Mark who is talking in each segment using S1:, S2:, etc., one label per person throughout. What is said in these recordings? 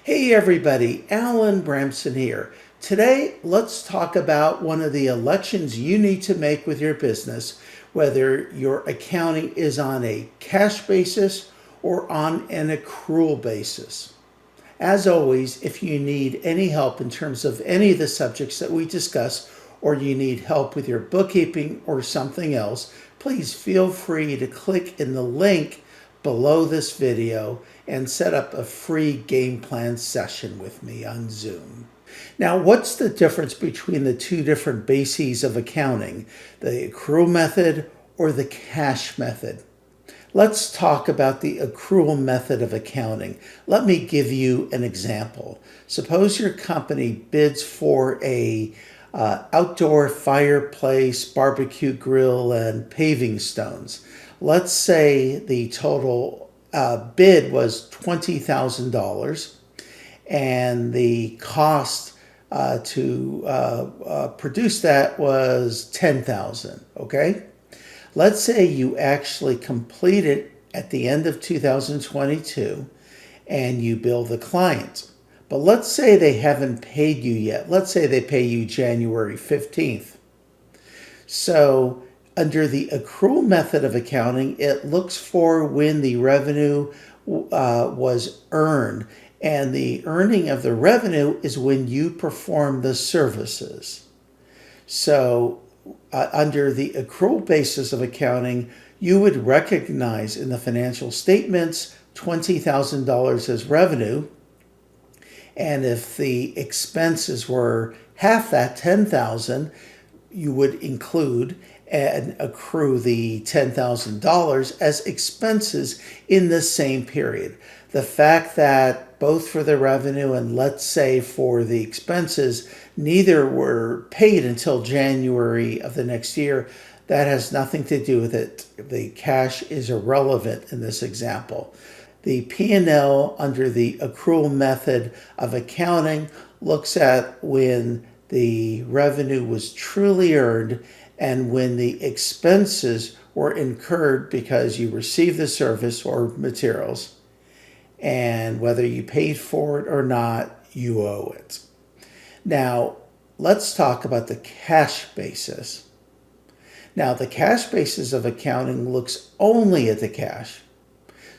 S1: Hey everybody, Alan Bramson here. Today, let's talk about one of the elections you need to make with your business, whether your accounting is on a cash basis or on an accrual basis. As always, if you need any help in terms of any of the subjects that we discuss, or you need help with your bookkeeping or something else, please feel free to click in the link below this video and set up a free game plan session with me on Zoom. Now, what's the difference between the two different bases of accounting, the accrual method or the cash method? Let's talk about the accrual method of accounting. Let me give you an example. Suppose your company bids for a outdoor fireplace, barbecue grill, and paving stones. Let's say the total bid was $20,000 and the cost to produce that was $10,000, okay? Let's say you actually complete it at the end of 2022 and you bill the client. But let's say they haven't paid you yet. Let's say they pay you January 15th. So under the accrual method of accounting, it looks for when the revenue was earned. And the earning of the revenue is when you perform the services. So under the accrual basis of accounting, you would recognize in the financial statements $20,000 as revenue. And if the expenses were half that, $10,000, you would include and accrue the $10,000 as expenses in the same period. The fact that both for the revenue and let's say for the expenses, neither were paid until January of the next year, that has nothing to do with it. The cash is irrelevant in this example. The P&L under the accrual method of accounting looks at when the revenue was truly earned and when the expenses were incurred because you received the service or materials, and whether you paid for it or not, you owe it. Now, let's talk about the cash basis. Now, the cash basis of accounting looks only at the cash.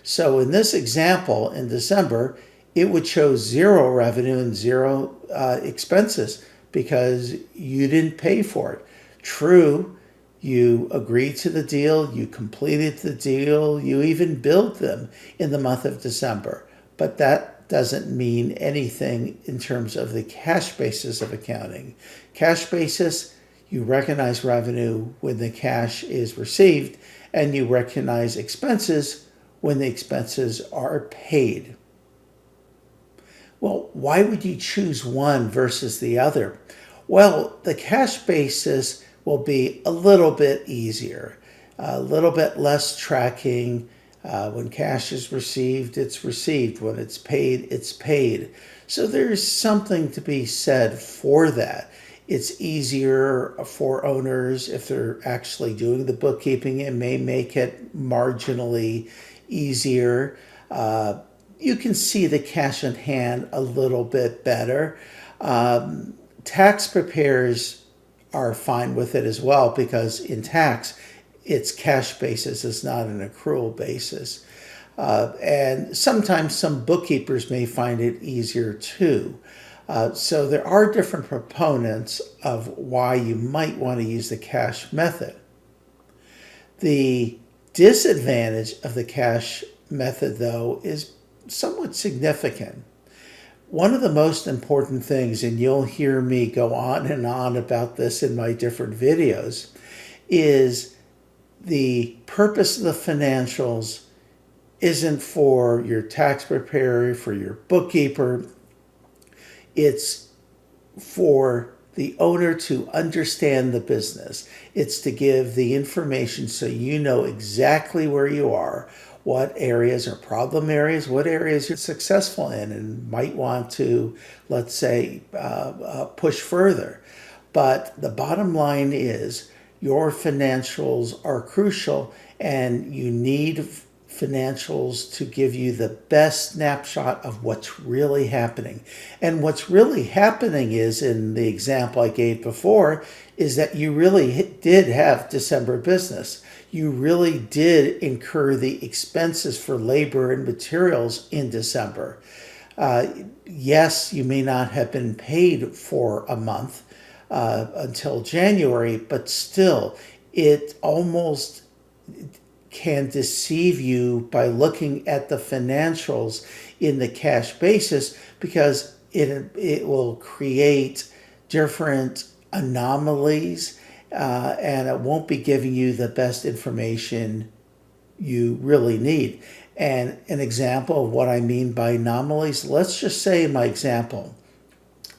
S1: So in this example, in December, it would show zero revenue and zero expenses because you didn't pay for it. True, you agreed to the deal, you completed the deal, you even billed them in the month of December. But that doesn't mean anything in terms of the cash basis of accounting. Cash basis, you recognize revenue when the cash is received, and you recognize expenses when the expenses are paid. Well, why would you choose one versus the other? Well, the cash basis will be a little bit easier, a little bit less tracking. When cash is received, it's received. When it's paid. So there's something to be said for that. It's easier for owners if they're actually doing the bookkeeping. It may make it marginally easier. You can see the cash in hand a little bit better. Tax preparers are fine with it as well because in tax, it's cash basis, it's not an accrual basis. And sometimes some bookkeepers may find it easier too. So there are different proponents of why you might want to use the cash method. The disadvantage of the cash method, though, is somewhat significant. One of the most important things, and you'll hear me go on and on about this in my different videos, is the purpose of the financials isn't for your tax preparer, for your bookkeeper. It's for the owner to understand the business. It's to give the information so you know exactly where you are, what areas are problem areas, what areas you're successful in and might want to, let's say, push further. But the bottom line is your financials are crucial and you need financials to give you the best snapshot of what's really happening. And what's really happening is, in the example I gave before, is that you really did have December business. You really did incur the expenses for labor and materials in December. Yes, you may not have been paid for a month until January, but still, it almost can deceive you by looking at the financials in the cash basis, because it will create different anomalies, and it won't be giving you the best information you really need. And an example of what I mean by anomalies, let's just say in my example,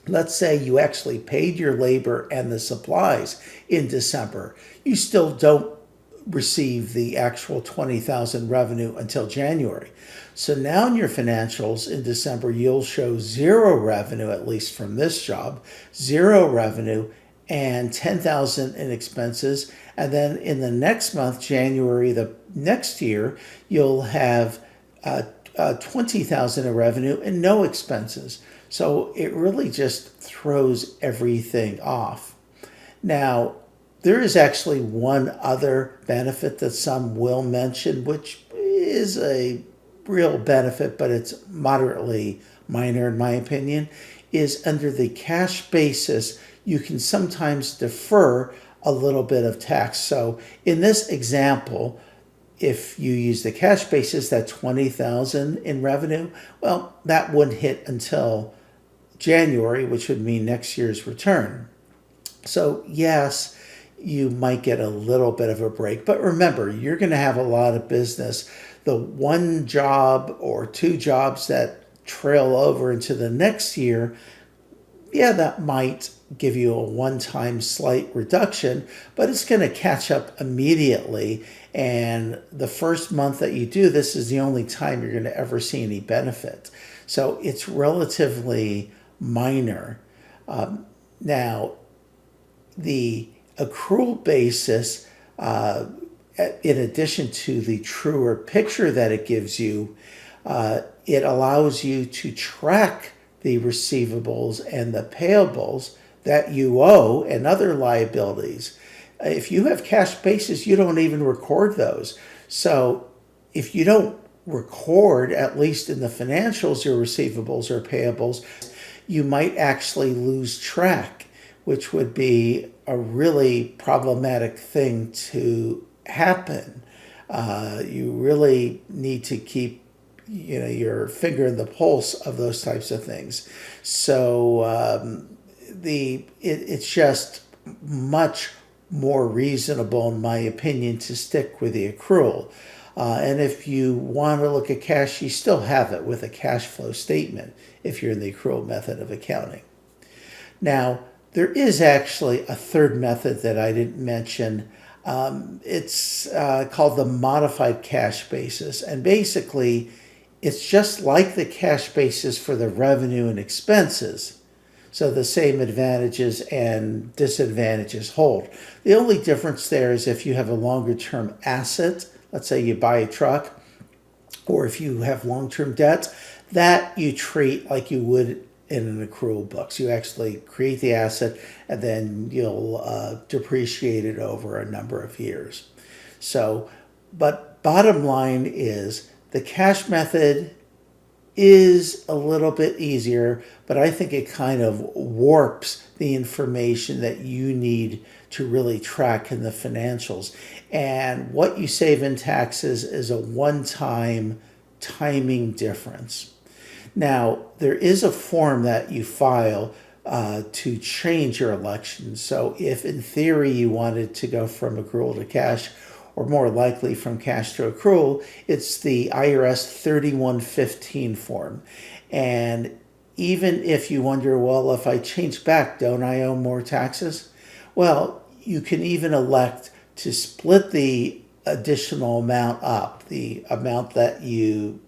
S1: let's say you actually paid your labor and the supplies in December. You still don't receive the actual $20,000 revenue until January. So now in your financials in December, you'll show zero revenue, at least from this job, zero revenue, and $10,000 in expenses. And then in the next month, January the next year, you'll have $20,000 in revenue and no expenses. So it really just throws everything off. Now, there is actually one other benefit that some will mention, which is a real benefit, but it's moderately minor in my opinion, is under the cash basis, you can sometimes defer a little bit of tax. So in this example, if you use the cash basis, that $20,000 in revenue, well, that wouldn't hit until January, which would mean next year's return. So yes, you might get a little bit of a break, but remember, you're going to have a lot of business. The one job or two jobs that trail over into the next year, yeah, that might give you a one-time slight reduction, but it's going to catch up immediately. And the first month that you do this is the only time you're going to ever see any benefit. So it's relatively minor. Now, the accrual basis, in addition to the truer picture that it gives you, it allows you to track the receivables and the payables that you owe and other liabilities. If you have cash basis, you don't even record those. So if you don't record, at least in the financials, your receivables or payables, you might actually lose track, which would be a really problematic thing to happen. You really need to keep your finger in the pulse of those types of things. So it's just much more reasonable, in my opinion, to stick with the accrual. And if you want to look at cash, you still have it with a cash flow statement if you're in the accrual method of accounting. Now, there is actually a third method that I didn't mention. It's called the modified cash basis. And basically, it's just like the cash basis for the revenue and expenses. So the same advantages and disadvantages hold. The only difference there is if you have a longer term asset, let's say you buy a truck, or if you have long-term debts, that you treat like you would in an accrual books. You actually create the asset and then you'll depreciate it over a number of years. So, but bottom line is the cash method is a little bit easier, but I think it kind of warps the information that you need to really track in the financials. And what you save in taxes is a one-time timing difference. Now, there is a form that you file to change your election. So if in theory you wanted to go from accrual to cash, or more likely from cash to accrual, it's the IRS 3115 form. And even if you wonder, well, if I change back, don't I owe more taxes? Well, you can even elect to split the additional amount up, the amount that you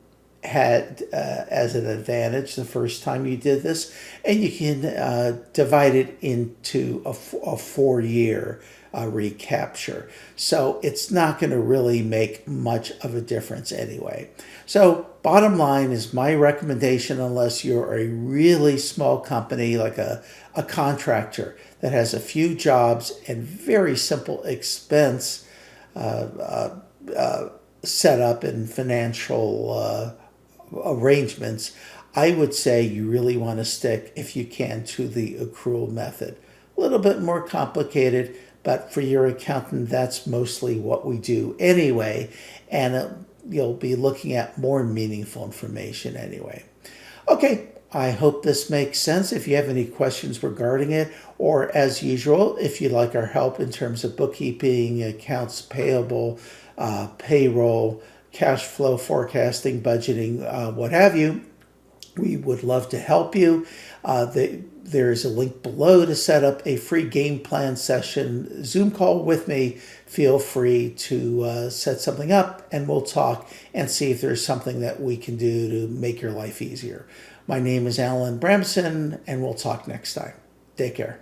S1: had as an advantage the first time you did this, and you can divide it into a 4-year recapture. So it's not going to really make much of a difference anyway. So bottom line is my recommendation, unless you're a really small company like a contractor that has a few jobs and very simple expense setup and financial arrangements, I would say you really want to stick, if you can, to the accrual method. A little bit more complicated, but for your accountant, that's mostly what we do anyway, and you'll be looking at more meaningful information anyway. Okay, I hope this makes sense. If you have any questions regarding it, or as usual, if you'd like our help in terms of bookkeeping, accounts payable, payroll, cash flow forecasting, budgeting, what have you, we would love to help you. There's a link below to set up a free game plan session Zoom call with me. Feel free to set something up, and we'll talk and see if there's something that we can do to make your life easier. My name is Alan Bramson, and we'll talk next time. Take care.